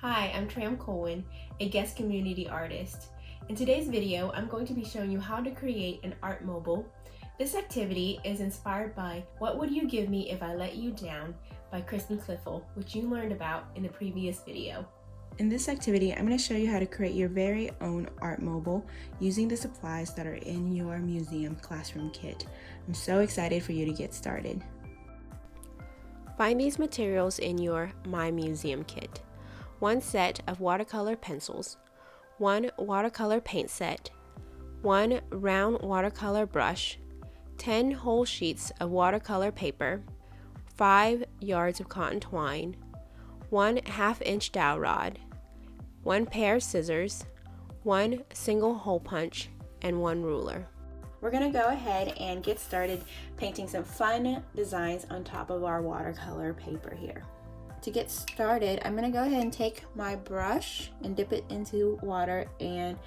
Hi, I'm Tram Colwyn, a guest community artist. In today's video, I'm going to be showing you how to create an art mobile. This activity is inspired by What Would You Give Me If I Let You Down by Kristen Cliffel, which you learned about in the previous video. In this activity, I'm going to show you how to create your very own art mobile using the supplies that are in your museum classroom kit. I'm so excited for you to get started. Find these materials in your My Museum kit. 1 set of watercolor pencils, 1 watercolor paint set, 1 round watercolor brush, 10 whole sheets of watercolor paper, 5 yards of cotton twine, 1 1/2-inch dowel rod, 1 pair of scissors, 1 single hole punch, and 1 ruler. We're going to go ahead and get started painting some fun designs on top of our watercolor paper here. To get started, I'm going to go ahead and take my brush and dip it into water and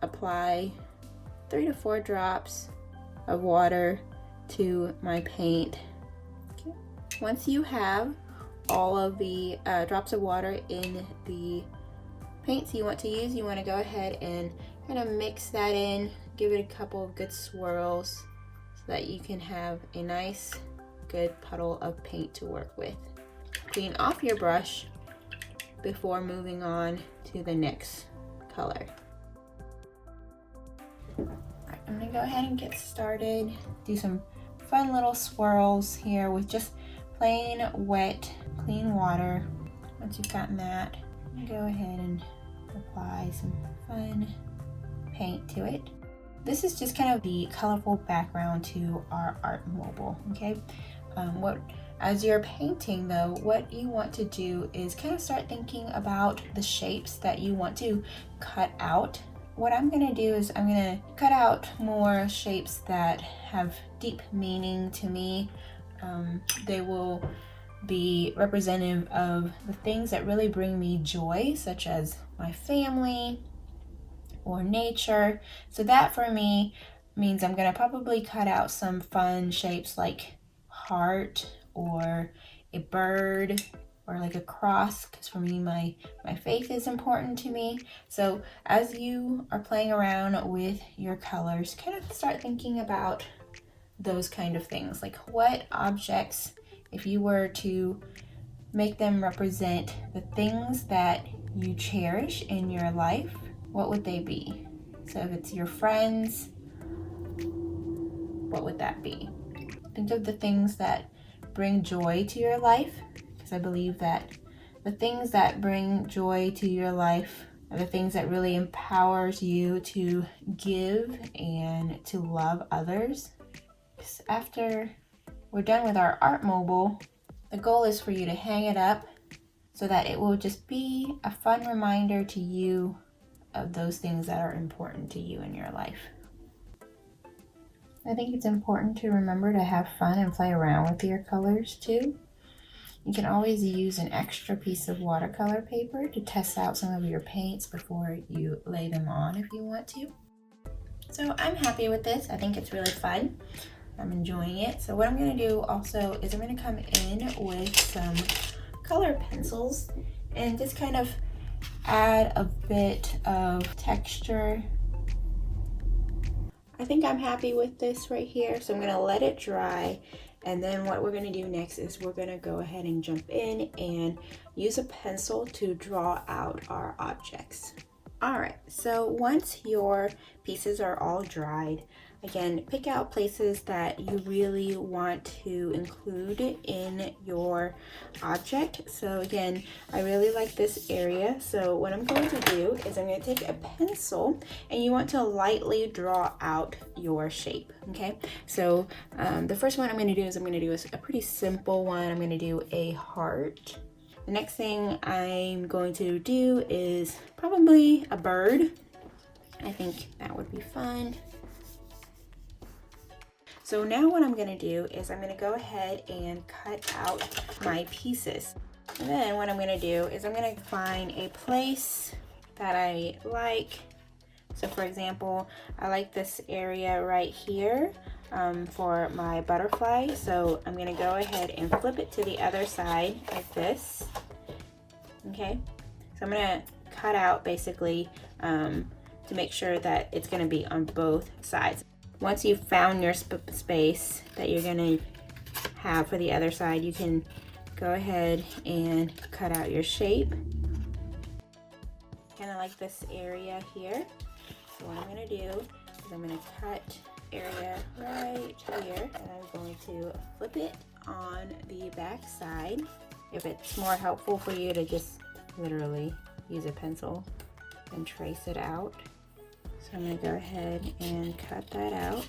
apply 3 to 4 drops of water to my paint. Okay. Once you have all of the drops of water in the paints you want to use, you want to go ahead and kind of mix that in, give it a couple of good swirls so that you can have a nice, good puddle of paint to work with. Clean off your brush before moving on to the next color. Alright, I'm going to go ahead and get started. Do some fun little swirls here with just plain wet, clean water. Once you've gotten that, go ahead and apply some fun paint to it. This is just kind of the colorful background to our art mobile, okay? As you're painting though, what you want to do is kind of start thinking about the shapes that you want to cut out. What I'm going to do is I'm going to cut out more shapes that have deep meaning to me. They will be representative of the things that really bring me joy, such as my family or nature. So that for me means I'm going to probably cut out some fun shapes like heart or a bird or like a cross, because for me my faith is important to me. So as you are playing around with your colors, kind of start thinking about those kind of things, like what objects, if you were to make them represent the things that you cherish in your life, what would they be? So if it's your friends, what would that be? Think of the things that bring joy to your life, because I believe that the things that bring joy to your life are the things that really empowers you to give and to love others. After we're done with our art mobile, the goal is for you to hang it up so that it will just be a fun reminder to you of those things that are important to you in your life. I think it's important to remember to have fun and play around with your colors too. You can always use an extra piece of watercolor paper to test out some of your paints before you lay them on if you want to. So I'm happy with this. I think it's really fun. I'm enjoying it. So what I'm going to do also is I'm going to come in with some color pencils and just kind of add a bit of texture. I think I'm happy with this right here, so I'm going to let it dry, and then what we're going to do next is we're going to go ahead and jump in and use a pencil to draw out our objects. Alright, so once your pieces are all dried, again, pick out places that you really want to include in your object. So again, I really like this area. So what I'm going to do is I'm going to take a pencil and you want to lightly draw out your shape. Okay, so the first one I'm going to do is a pretty simple one. I'm going to do a heart. The next thing I'm going to do is probably a bird. I think that would be fun. So now what I'm going to do is I'm going to go ahead and cut out my pieces. And then what I'm going to do is I'm going to find a place that I like. So for example, I like this area right here for my butterfly. So I'm going to go ahead and flip it to the other side like this. Okay. So I'm gonna cut out basically to make sure that it's gonna be on both sides. Once you've found your space that you're gonna have for the other side, you can go ahead and cut out your shape. Kind of like this area here. So what I'm gonna do is I'm gonna cut area right here, and I'm going to flip it on the back side. If it's more helpful for you to just literally use a pencil and trace it out. So I'm gonna go ahead and cut that out.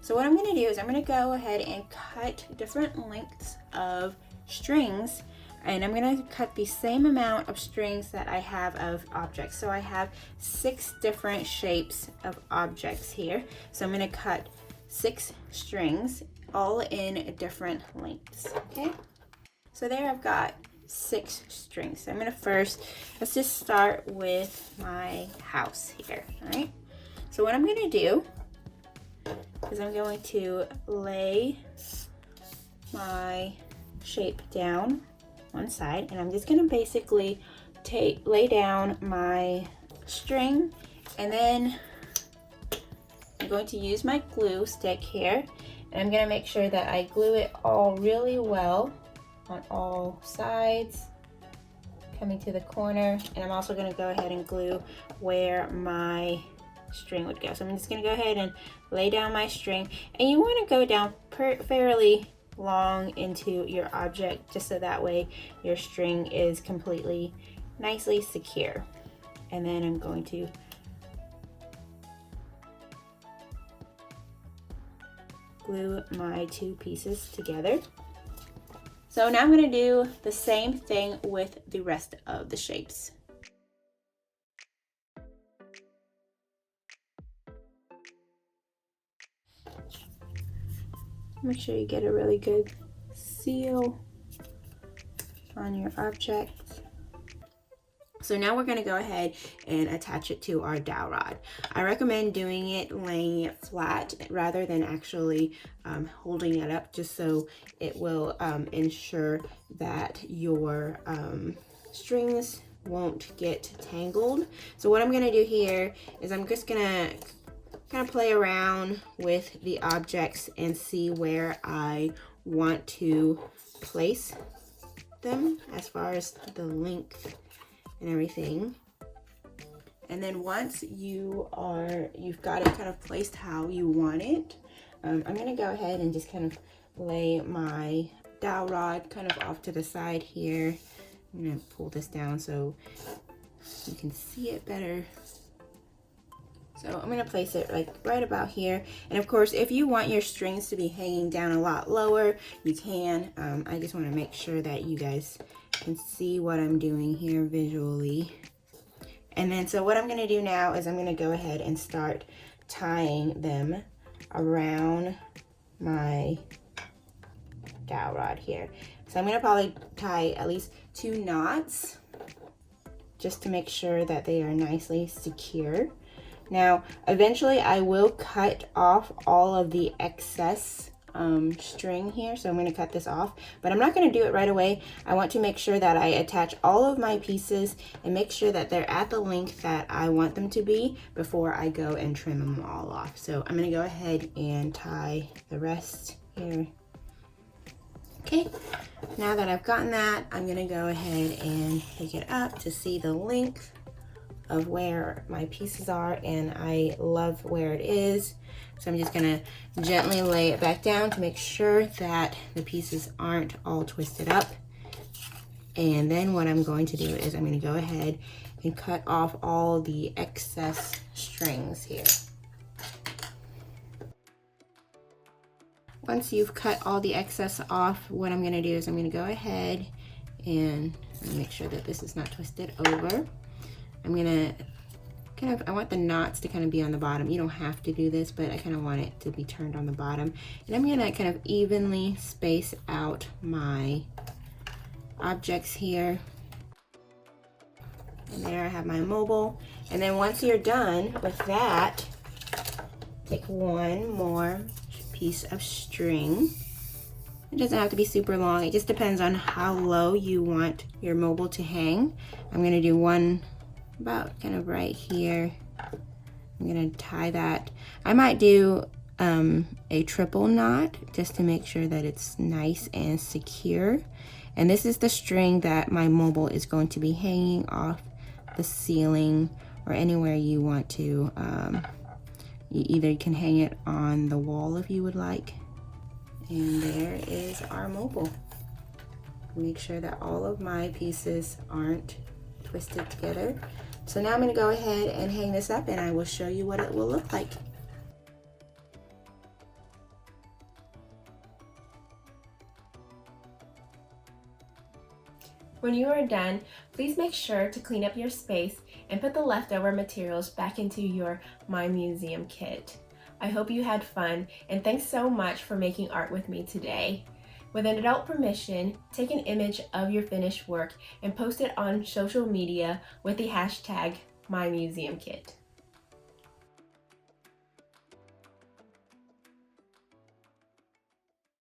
So what I'm gonna do is I'm gonna go ahead and cut different lengths of strings, and I'm gonna cut the same amount of strings that I have of objects. So I have 6 different shapes of objects here. So I'm gonna cut 6 strings, all in different lengths, okay? So there I've got 6 strings. So I'm gonna let's just start with my house here, all right? So what I'm gonna do is I'm going to lay my shape down one side, and I'm just gonna basically lay down my string, and then I'm going to use my glue stick here, and I'm gonna make sure that I glue it all really well on all sides, coming to the corner, and I'm also gonna go ahead and glue where my string would go. So I'm just gonna go ahead and lay down my string, and you wanna go down fairly long into your object, just so that way your string is completely nicely secure. And then I'm going to glue my 2 pieces together. So now I'm going to do the same thing with the rest of the shapes. Make sure you get a really good seal on your object. So now we're going to go ahead and attach it to our dowel rod. I recommend doing it, laying it flat rather than actually holding it up, just so it will ensure that your strings won't get tangled. So what I'm going to do here is I'm just going to kind of play around with the objects and see where I want to place them as far as the length and everything. And then once you've got it kind of placed how you want it, I'm gonna go ahead and just kind of lay my dowel rod kind of off to the side here. I'm gonna pull this down so you can see it better. So I'm gonna place it like right about here. And of course, if you want your strings to be hanging down a lot lower, you can. I just wanna make sure that you guys can see what I'm doing here visually. And then, so what I'm gonna do now is I'm gonna go ahead and start tying them around my dowel rod here. So I'm gonna probably tie at least 2 knots just to make sure that they are nicely secure. Now, eventually I will cut off all of the excess string here, so I'm going to cut this off, but I'm not going to do it right away. I want to make sure that I attach all of my pieces and make sure that they're at the length that I want them to be before I go and trim them all off. So I'm going to go ahead and tie the rest here. Okay, now that I've gotten that, I'm going to go ahead and pick it up to see the length of where my pieces are, and I love where it is. So I'm just gonna gently lay it back down to make sure that the pieces aren't all twisted up. And then what I'm going to do is I'm gonna go ahead and cut off all the excess strings here. Once you've cut all the excess off, what I'm gonna do is I'm gonna go ahead and make sure that this is not twisted over. I'm gonna I want the knots to kind of be on the bottom. You don't have to do this, but I kind of want it to be turned on the bottom. And I'm gonna kind of evenly space out my objects here. And there I have my mobile. And then once you're done with that, take one more piece of string It doesn't have to be super long. It just depends on how low you want your mobile to hang. I'm gonna do one about kind of right here. I'm gonna tie that. I might do a triple knot just to make sure that it's nice and secure. And this is the string that my mobile is going to be hanging off the ceiling or anywhere you want to. You either can hang it on the wall if you would like. And there is our mobile. Make sure that all of my pieces aren't twisted together. So now I'm going to go ahead and hang this up and I will show you what it will look like. When you are done, please make sure to clean up your space and put the leftover materials back into your My Museum kit. I hope you had fun, and thanks so much for making art with me today. With an adult permission, take an image of your finished work and post it on social media with the hashtag MyMuseumKit.